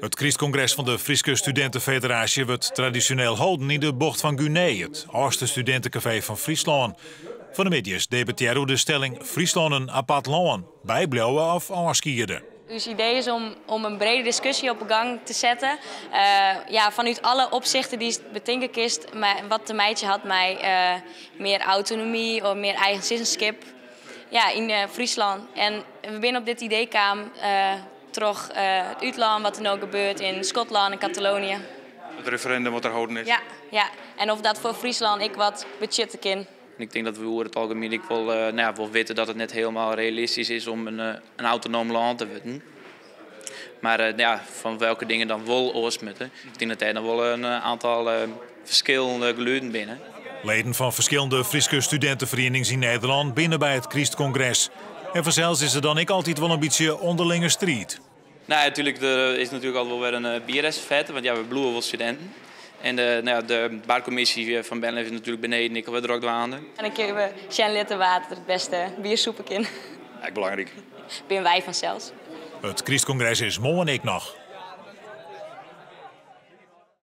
Het Christcongres van de Frieske Studentenfederatie wordt traditioneel houden in de bocht van Guinee, het oudste studentencafé van Friesland. Van de middags debatteren de stelling Friesland een apart land, bijblijven of afskieren. Dus het idee is om een brede discussie op gang te zetten. Vanuit alle opzichten die het bedenken is. Wat de meidje had mij meer autonomie of meer eigen zeggenschap in Friesland. En we binnen op dit idee kwamen terug het uitland, wat er nou gebeurt in Schotland en Catalonië. Het referendum wat er houden is. Ja. En of dat voor Friesland ik wat budgetten kan. Ik denk dat we over het algemeen wel weten dat het net helemaal realistisch is om een autonoom land te worden. Maar van welke dingen dan wel oorsmutten. Ik denk dat er nog wel een aantal verschillende geluiden binnen. Leden van verschillende Frieske studentenverenigingen in Nederland binnen bij het Christcongres. En vanzelfs is er dan altijd wel een beetje onderlinge strijd. Natuurlijk, er is natuurlijk al wel weer een bierreservet, want we bloeien wel studenten. En de baarcommissie van Benlef is natuurlijk beneden, ik wil er ook waanden. En dan kunnen we 10 liter water het beste biersoepen in. Echt belangrijk. Ben wij vanzelfs. Het Christcongres is morgen nog.